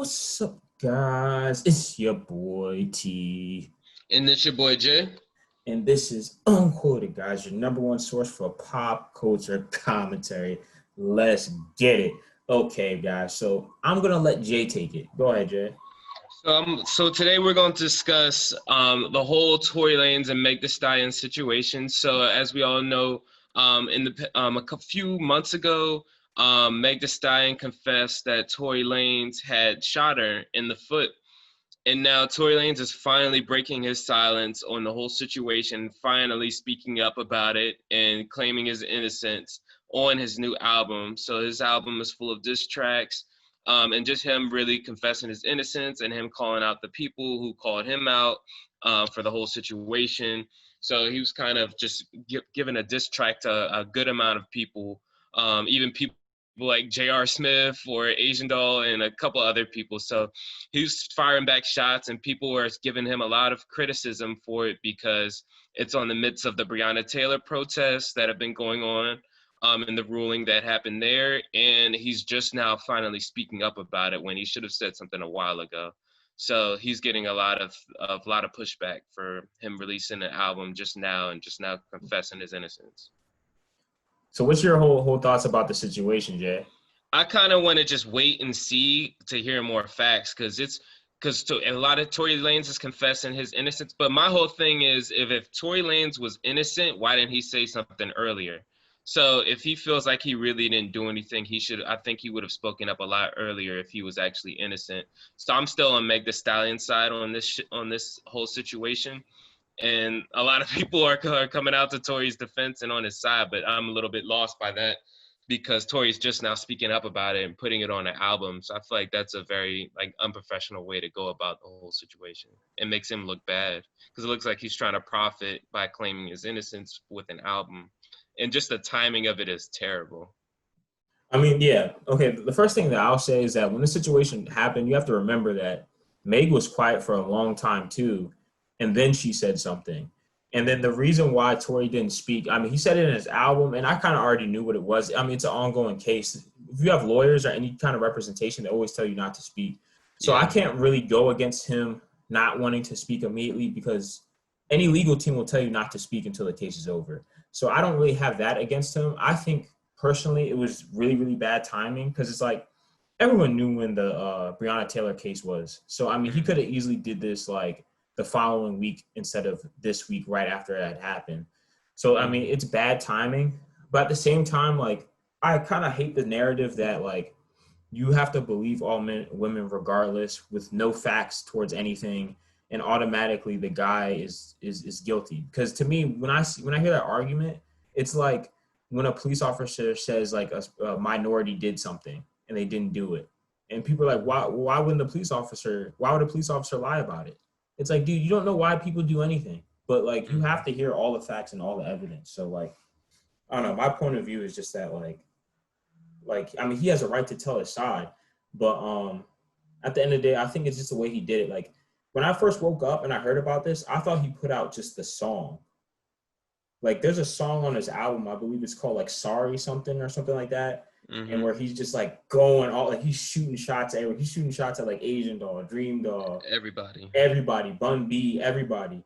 What's up, guys? It's your boy T, And this your boy Jay. and this is Unquoted, guys, your number one source for pop culture commentary. Let's get it. Okay, guys, so I'm gonna let Jay take it. Go ahead, Jay. So today we're going to discuss the whole Tory Lanez and Meg Thee Stallion situation. So as we all know, few months ago, Meg Thee Stallion confessed that Tory Lanez had shot her in the foot. And now Tory Lanez is finally breaking his silence on the whole situation, finally speaking up about it and claiming his innocence on his new album. So his album is full of diss tracks, and just him really confessing his innocence and him calling out the people who called him out for the whole situation. So he was kind of just giving a diss track to a good amount of people, even people like J.R. Smith or Asian Doll and a couple other people. So he was firing back shots, and people were giving him a lot of criticism for it because it's on the midst of the Breonna Taylor protests that have been going on, and the ruling that happened there. And he's just now finally speaking up about it when he should have said something a while ago. So he's getting a lot of pushback for him releasing an album just now and just now confessing his innocence. So, what's your whole thoughts about the situation, Jay? I kind of want to just wait and see to hear more facts because a lot of Tory Lanez is confessing his innocence. But my whole thing is, if Tory Lanez was innocent, why didn't he say something earlier? So if he feels like he really didn't do anything, I think he would have spoken up a lot earlier if he was actually innocent. So I'm still on Meg Thee Stallion's side on this whole situation. And a lot of people are coming out to Tory's defense and on his side, but I'm a little bit lost by that because Tory's just now speaking up about it and putting it on an album. So I feel like that's a very unprofessional way to go about the whole situation. It makes him look bad because it looks like he's trying to profit by claiming his innocence with an album, and just the timing of it is terrible. I mean, yeah, okay. The first thing that I'll say is that when the situation happened, you have to remember that Meg was quiet for a long time too, and then she said something. And then the reason why Tory didn't speak, I mean, he said it in his album, and I kind of already knew what it was. I mean, it's an ongoing case. If you have lawyers or any kind of representation, they always tell you not to speak. So I Yeah. can't really go against him not wanting to speak immediately because any legal team will tell you not to speak until the case is over. So I don't really have that against him. I think personally it was really, really bad timing because it's like everyone knew when the Breonna Taylor case was. So I mean, he could have easily did this like the following week instead of this week right after it had happened. So I mean, Mm-hmm. it's bad timing, but at the same time, like I kind of hate the narrative that like you have to believe all men women regardless with no facts towards anything, and automatically the guy is guilty. Because to me, when I hear that argument, it's like when a police officer says like a minority did something and they didn't do it, and people are like, why would a police officer lie about it? It's like, dude, you don't know why people do anything, but like you Mm-hmm. have to hear all the facts and all the evidence. So like, I don't know, my point of view is just that like I mean, he has a right to tell his side, but at the end of the day, I think it's just the way he did it. Like when I first woke up and I heard about this, I thought he put out just the song. Like there's a song on his album, I believe it's called like Sorry something or something like that. And Mm-hmm. where he's just like going all like he's shooting shots at everyone. He's shooting shots at like Asian Doll, Dream Doll, Everybody. everybody, Bun B, everybody.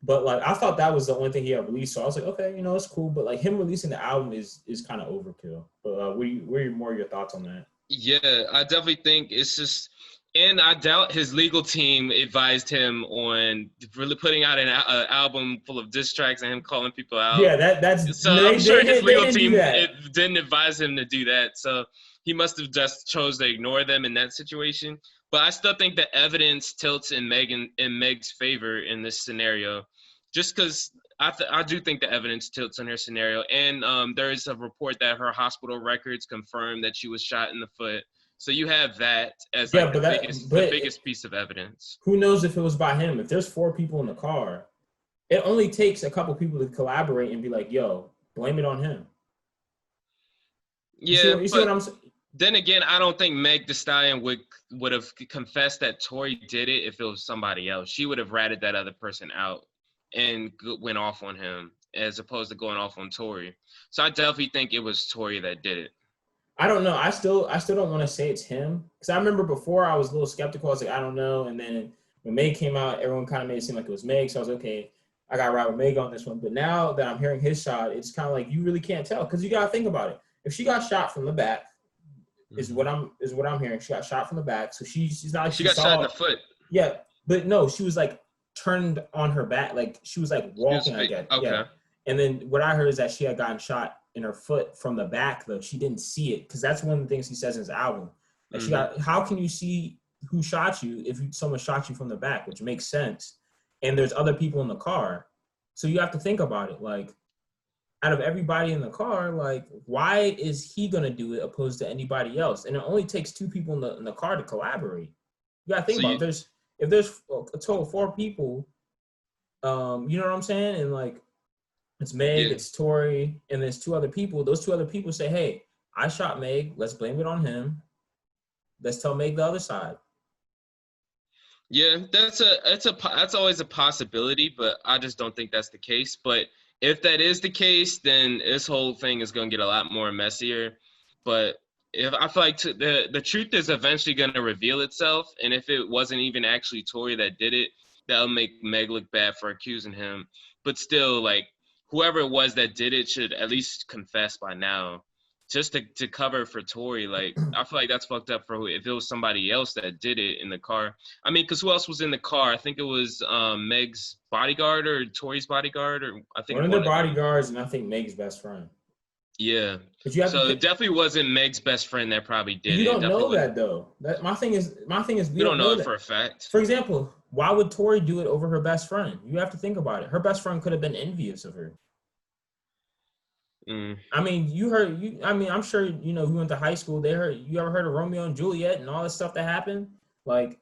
But like I thought that was the only thing he had released, so I was like, okay, it's cool. But like him releasing the album is kind of overkill. But what are more your thoughts on that? Yeah, I definitely think it's just, and I doubt his legal team advised him on really putting out an album full of diss tracks and him calling people out. Yeah, that's So no, I'm sure his they legal didn't do team that. didn't advise him to do that. So he must have just chose to ignore them in that situation. But I still think the evidence tilts in Meg's favor in this scenario, just because I do think the evidence tilts in her scenario. And there is a report that her hospital records confirm that she was shot in the foot. So you have that as Yeah, like but the but biggest piece of evidence. who knows if it was by him? If there's four people in the car, it only takes a couple people to collaborate and be like, "Yo, blame it on him." Yeah, You see what but I'm saying? then again, I don't think Meg Thee Stallion would have confessed that Tory did it if it was somebody else. She would have ratted that other person out and went off on him as opposed to going off on Tory. So I definitely think it was Tory that did it. I don't know. I still don't want to say it's him because I remember before I was a little skeptical. I was like, I don't know. And then when Meg came out, everyone kind of made it seem like it was Meg. So I was okay. I got to ride with Meg on this one. But now that I'm hearing his shot, it's kind of like you really can't tell because you got to think about it. If she got shot from the back, Mm-hmm. is what I'm hearing. She got shot from the back, so she's not like She she got shot in the saw. foot. Yeah, but no, she was like turned on her back, like she was like She was walking. I guess, yeah. okay. And then what I heard is that she had gotten shot in her foot from the back, though she didn't see it because that's one of the things he says in his album. That she Mm-hmm. got. How can you see who shot you if someone shot you from the back, which makes sense. And there's other people in the car, so you have to think about it. Like out of everybody in the car, like why is he gonna do it opposed to anybody else? And it only takes two people in the car to collaborate. You gotta think So about you, it. If there's a total of four people, you know what I'm saying? And like it's Meg, yeah, it's Tory, and there's two other people. Those two other people say, "Hey, I shot Meg. Let's blame it on him. Let's tell Meg the other side." yeah, that's always a possibility, but I just don't think that's the case. But if that is the case, then this whole thing is going to get a lot more messier. But if I feel like the truth is eventually going to reveal itself, and if it wasn't even actually Tory that did it, that'll make Meg look bad for accusing him. But still, like whoever it was that did it should at least confess by now, just to cover for Tory. Like I feel like that's fucked up for if it was somebody else that did it in the car. I mean, because who else was in the car? I think it was Meg's bodyguard or Tori's bodyguard, or I One think of their one of them. bodyguards, and I think Meg's best friend. Yeah. But you have to So it think. definitely wasn't Meg's best friend that probably did You it. It don't definitely know wasn't. that though. That my thing is we We don't don't know know it for that. a fact. For example, why would Tori do it over her best friend? You have to think about it. Her best friend could have been envious of her. Mm. I mean, you heard you. I mean, I'm sure you know who went to high school. They heard you ever heard of Romeo and Juliet and all this stuff that happened. Like,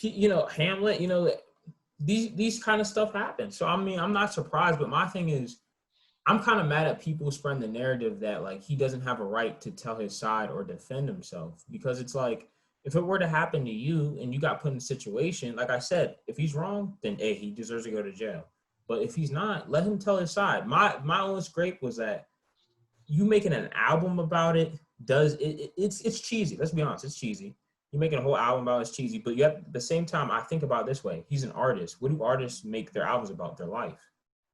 you know, Hamlet. You know, these kind of stuff happen. So I mean, I'm not surprised. But my thing is, I'm kind of mad at people spreading the narrative that like he doesn't have a right to tell his side or defend himself because it's like if it were to happen to you and you got put in a situation, like I said, if he's wrong, then hey, he deserves to go to jail. But if he's not, let him tell his side. My only scrape was that you making an album about it does it's cheesy. Let's be honest, it's cheesy. You making a whole album about it's cheesy, but yet at the same time, I think about it this way: he's an artist. What do artists make their albums about? Their life.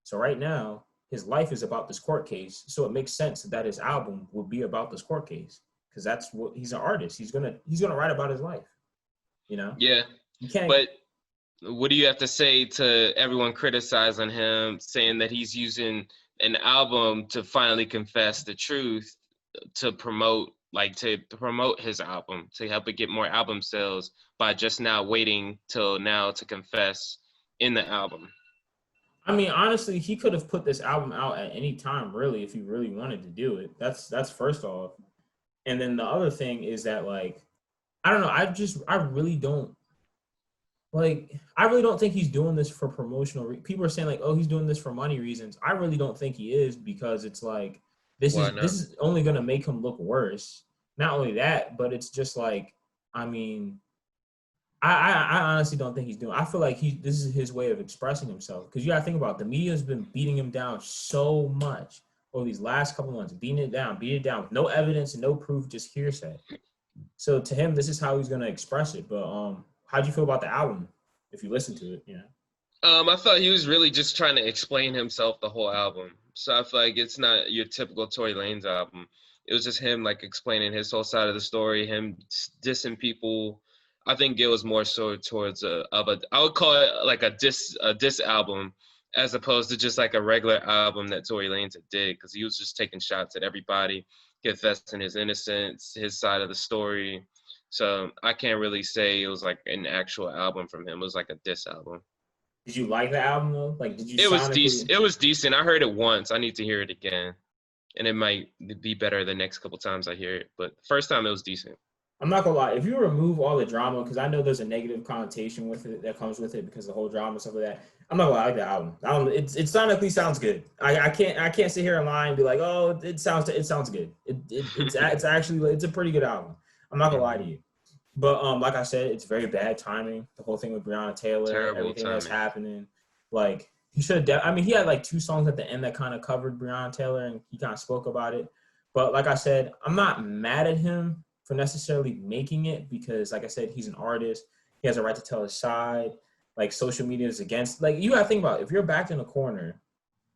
So right now, his life is about this court case. So it makes sense that his album will be about this court case because that's what he's an artist. He's gonna write about his life. You know, Yeah. you can't. But what do you have to say to everyone criticizing him, saying that he's using an album to finally confess the truth to promote his album, to help it get more album sales by just now waiting till now to confess in the album? I mean, honestly, he could have put this album out at any time, really, if he really wanted to do it. That's first off. And then the other thing is that like I don't know. I really don't think he's doing this for promotional. People are saying like, oh, he's doing this for money reasons. I really don't think he is because it's like Why this not? is only gonna make him look worse. Not only that, but it's just like I mean, I honestly don't think he's doing. I feel like this is his way of expressing himself because you gotta think about it, the media has been beating him down so much over these last couple months, beating it down with no evidence and no proof, just hearsay. So to him, this is how he's gonna express it. But how'd you feel about the album? If you listen to it, you know. I thought he was really just trying to explain himself the whole album. So I feel like it's not your typical Tory Lanez album. It was just him like explaining his whole side of the story, him dissing people. I think it was more so towards I would call it like a diss album as opposed to just like a regular album that Tory Lanez did because he was just taking shots at everybody, confessing his innocence, his side of the story. So I can't really say it was like an actual album from him. It was like a diss album. Did you like the album though? Like, did you It was decent. sonically? It was decent. I heard it once. I need to hear it again, and it might be better the next couple times I hear it. But the first time it was decent. I'm not gonna lie. If you remove all the drama, because I know there's a negative connotation with it that comes with it because the whole drama and stuff like that. I'm not gonna lie, I like the album. It sonically sounds good. I can't sit here and lie and be like, oh, it sounds good. It's actually it's a pretty good album. I'm not gonna lie to Hmm. you. But like I said, it's very bad timing. The whole thing with Breonna Taylor, Terrible everything that's timing. happening. Like he should have. I mean, he had like two songs at the end that kind of covered Breonna Taylor, and he kind of spoke about it. But like I said, I'm not mad at him for necessarily making it because, like I said, he's an artist. He has a right to tell his side. Like social media is against. Like you gotta think about it. If you're backed in a corner,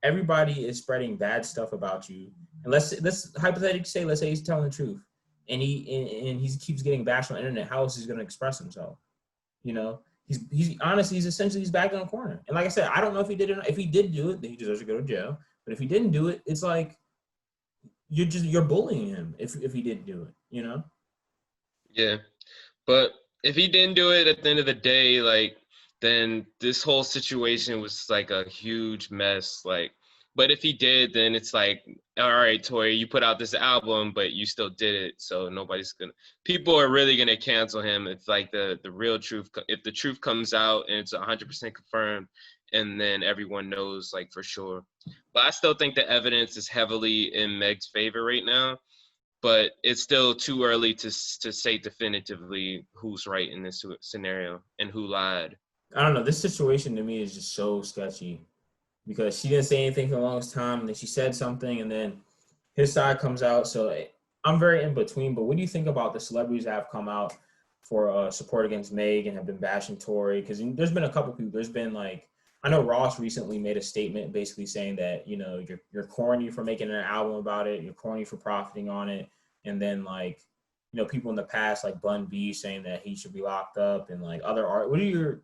everybody is spreading bad stuff about you. And let's hypothetically say, let's say he's telling the truth, and he keeps getting bashed on the internet. How else is he going to express himself? You know, he's honestly he's backed in a corner. And like I said, I don't know if he did it. If he did do it, then he deserves to go to jail. But if he didn't do it, it's like you're bullying him if he did do it, you know? Yeah. But if he didn't do it at the end of the day, like, then this whole situation was like a huge mess. Like, but if he did, then it's like, all right, Tory, you put out this album, but you still did it. So people are really gonna cancel him if like the real truth, if the truth comes out and it's 100% confirmed, and then everyone knows like for sure. But I still think the evidence is heavily in Meg's favor right now, but it's still too early to say definitively who's right in this scenario and who lied. I don't know. This situation to me is just so sketchy because she didn't say anything for the longest time, and then she said something, and then his side comes out. So I'm very in between. But what do you think about the celebrities that have come out for support against Meg and have been bashing Tory? Because there's been a couple people. There's been like I know Ross recently made a statement basically saying that you're corny for making an album about it. You're corny for profiting on it. And then like people in the past like Bun B saying that he should be locked up and like other art. What are your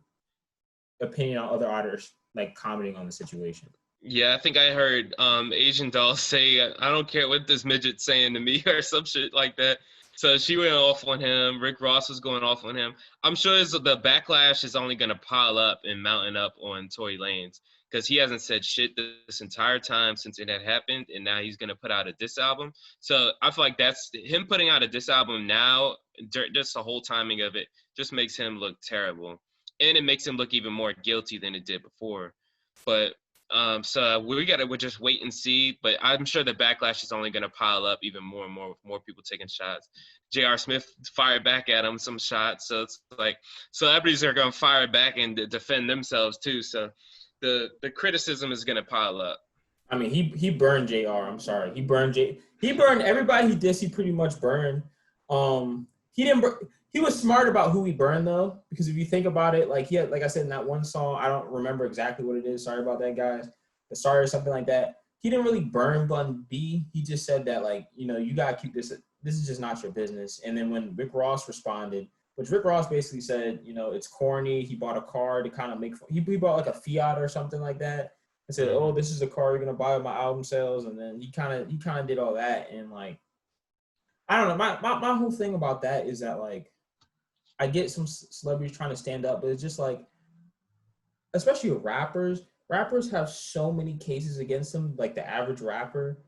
opinion on other artists like commenting on the situation? Yeah, I think I heard Asian Doll say, I don't care what this midget's saying to me or some shit like that. So she went off on him. Rick Ross was going off on him. I'm sure the backlash is only going to pile up and mountain up on Tory Lanez because he hasn't said shit this entire time since it had happened, and now he's going to put out a diss album. So I feel like that's him putting out a diss album now, just the whole timing of it just makes him look terrible. And it makes him look even more guilty than it did before. But so we'll just wait and see, but I'm sure the backlash is only going to pile up even more and more with more people taking shots. J.R. Smith fired back at him some shots, so it's like celebrities are going to fire back and defend themselves too. So the criticism is going to pile up. I mean, he burned JR. I'm sorry, he burned everybody he dissed. He pretty much burned. He didn't. He was smart about who he burned though, because if you think about it, like he had, like I said in that one song, I don't remember exactly what it is. Sorry about that, guys. The sorry or something like that. He didn't really burn Bun B. He just said that like you gotta keep this. This is just not your business. And then when Rick Ross responded, which Rick Ross basically said, it's corny. He bought a car to kind of make. He bought like a Fiat or something like that. And said, "Oh, this is a car you're gonna buy with my album sales." And then he kind of did all that. And like, I don't know. My whole thing about that is that like, I get some celebrities trying to stand up, but it's just like, especially with rappers have so many cases against them, like the average rapper.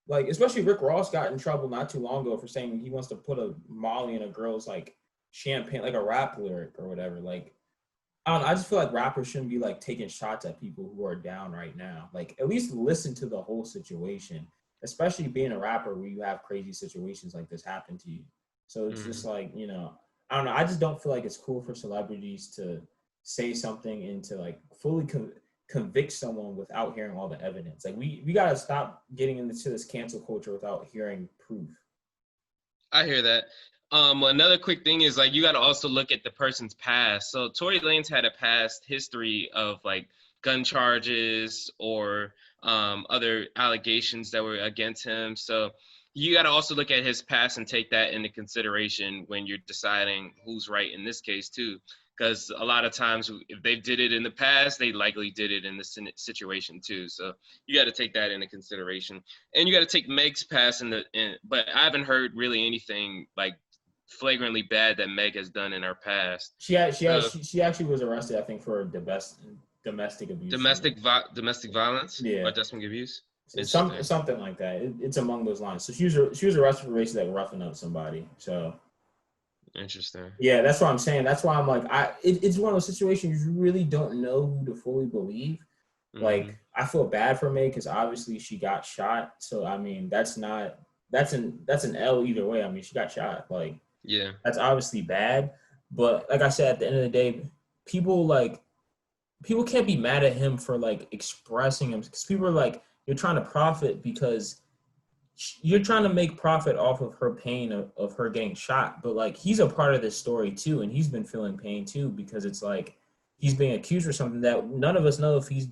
Like, especially Rick Ross got in trouble not too long ago for saying he wants to put a Molly in a girl's like champagne, like a rap lyric or whatever. Like, I don't know, I just feel like rappers shouldn't be like taking shots at people who are down right now. Like, at least listen to the whole situation, especially being a rapper where you have crazy situations like this happen to you. So it's just like, I don't know. I just don't feel like it's cool for celebrities to say something and to like fully convict someone without hearing all the evidence. Like we got to stop getting into this cancel culture without hearing proof. I hear that. Another quick thing is like you got to also look at the person's past. So Tory Lanez had a past history of like gun charges or other allegations that were against him. So you got to also look at his past and take that into consideration when you're deciding who's right in this case too. Because a lot of times if they did it in the past, they likely did it in this situation too. So you got to take that into consideration. And you got to take Meg's past but I haven't heard really anything like flagrantly bad that Meg has done in her past. She actually was arrested, I think, for domestic abuse. Domestic violence? Yeah. Or domestic abuse? Something like that. It's among those lines. So she was arrested for basically like roughing up somebody. So interesting. Yeah, that's what I'm saying. That's why I'm like, it's one of those situations you really don't know who to fully believe. Mm-hmm. Like, I feel bad for May because obviously she got shot. So I mean, that's an L either way. I mean, she got shot. Like, yeah, that's obviously bad. But like I said, at the end of the day, people can't be mad at him for like expressing him because people are like, you're trying to profit because you're trying to make profit off of her pain of her getting shot, but like he's a part of this story too, and he's been feeling pain too because it's like he's being accused for something that none of us know if he's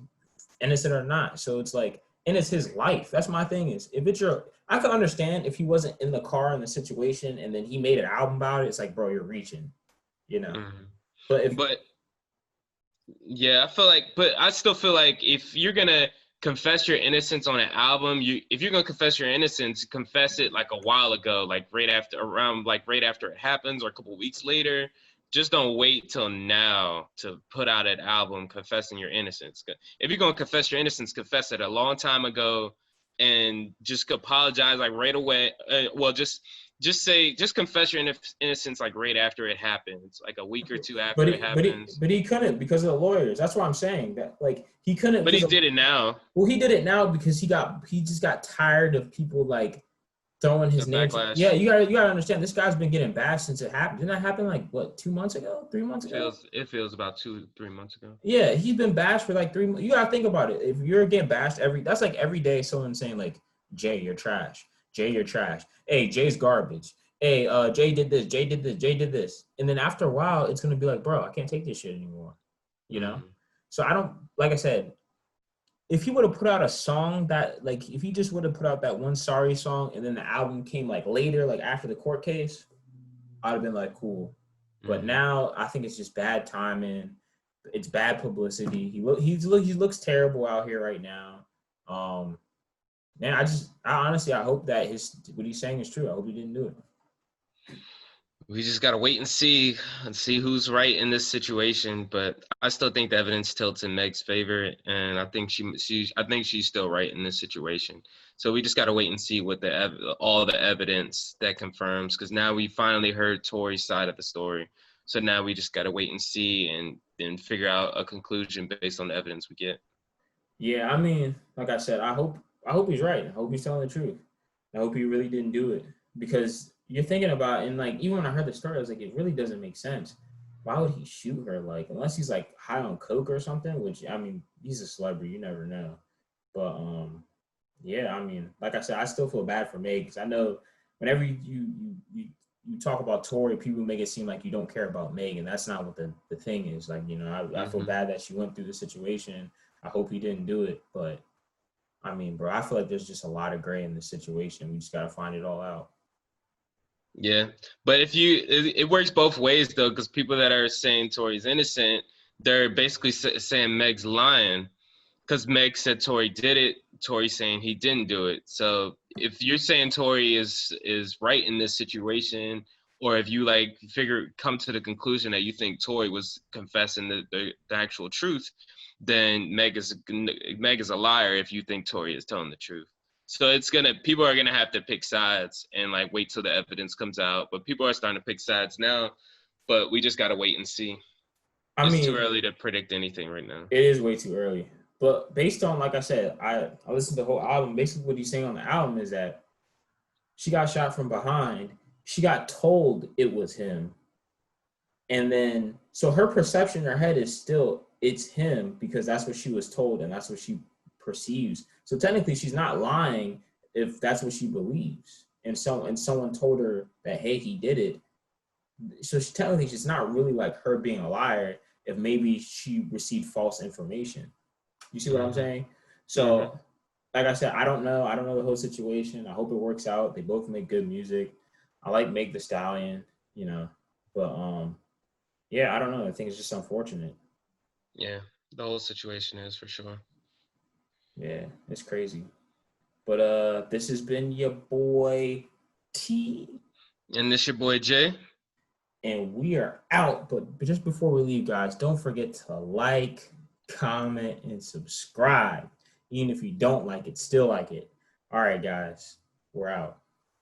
innocent or not. So it's like, and it's his life. That's my thing is if it's your, I could understand if he wasn't in the car in the situation and then he made an album about it. It's like, bro, you're reaching, you know. Mhm. But if But yeah, but I still feel like if you're gonna confess your innocence on an album, if you're gonna confess your innocence, confess it like a while ago, like right after it happens or a couple weeks later. Just don't wait till now to put out an album confessing your innocence. If you're gonna confess your innocence, confess it a long time ago, and just apologize like right away. Well, just confess your innocence like right after it happens, like a week or two but after it he, but he, happens. but he couldn't because of the lawyers. That's what I'm saying. That like he couldn't But because he of, did it now. well, he did it now because he just got tired of people like throwing The his name. Yeah, backlash you gotta understand. This guy's been getting bashed since it happened. Didn't that happen like what 2 months ago, 3 months ago? feels about 2-3 months ago. Yeah, he's been bashed for like 3 months. You gotta think about it. If you're getting bashed that's like every day someone saying like, Jay, you're trash. Jay, you're trash. Hey, Jay's garbage. Hey, Jay did this. Jay did this. Jay did this. And then after a while, it's gonna be like, bro, I can't take this shit anymore. You know. Mm. So I don't like I said. If he would have put out a song that like if he just would have put out that one sorry song and then the album came like later, like after the court case, I'd have been like, cool. But Mm. now I think it's just bad timing. It's bad publicity. He looks terrible out here right now. Man, I honestly I hope that what he's saying is true. I hope he didn't do it. We just gotta wait and see who's right in this situation. But I still think the evidence tilts in Meg's favor, and I think I think she's still right in this situation. So we just gotta wait and see what all the evidence that confirms, because now we finally heard Tory's side of the story. So now we just gotta wait and see and then figure out a conclusion based on the evidence we get. Yeah, I mean, like I said, I hope he's right. I hope he's telling the truth. I hope he really didn't do it because you're thinking about and like even when I heard the story, I was like, it really doesn't make sense. Why would he shoot her? Like unless he's like high on coke or something, which I mean, he's a celebrity, you never know. But yeah, I mean, like I said, I still feel bad for Meg because I know whenever you talk about Tory, people make it seem like you don't care about Meg, and that's not what the thing is. Like, you know, I feel bad that she went through the situation. I hope he didn't do it, but I mean, bro, I feel like there's just a lot of gray in this situation. We just gotta find it all out. Yeah, but it works both ways though, because people that are saying Tory's innocent, they're basically saying Meg's lying, because Meg said Tory did it. Tory's saying he didn't do it. So if you're saying Tory is right in this situation, or if you like come to the conclusion that you think Tory was confessing the actual truth, then Meg is a liar if you think Tory is telling the truth. So people are gonna have to pick sides and like wait till the evidence comes out. But people are starting to pick sides now. But we just gotta wait and see. I It's too mean, early to predict anything right now. it is way too early. But based on, like I said, I listened to the whole album. Basically, what he's saying on the album is that she got shot from behind. She got told it was him. And then, so her perception in her head is still, it's him because that's what she was told and that's what she perceives. So technically, she's not lying if that's what she believes. And someone told her that, hey, he did it. So technically, she's not really like her being a liar if maybe she received false information. You see what I'm saying? Mm-hmm. So, like I said, I don't know. I don't know the whole situation. I hope it works out. They both make good music. I like Make the Stallion, you know, but yeah, I don't know. I think it's just unfortunate. Yeah, the whole situation is for sure. Yeah, it's crazy. But this has been your boy T, And this your boy Jay. and we are out. But just before we leave, guys, don't forget to like, comment, and subscribe. Even if you don't like it, still like it. All right, guys, we're out.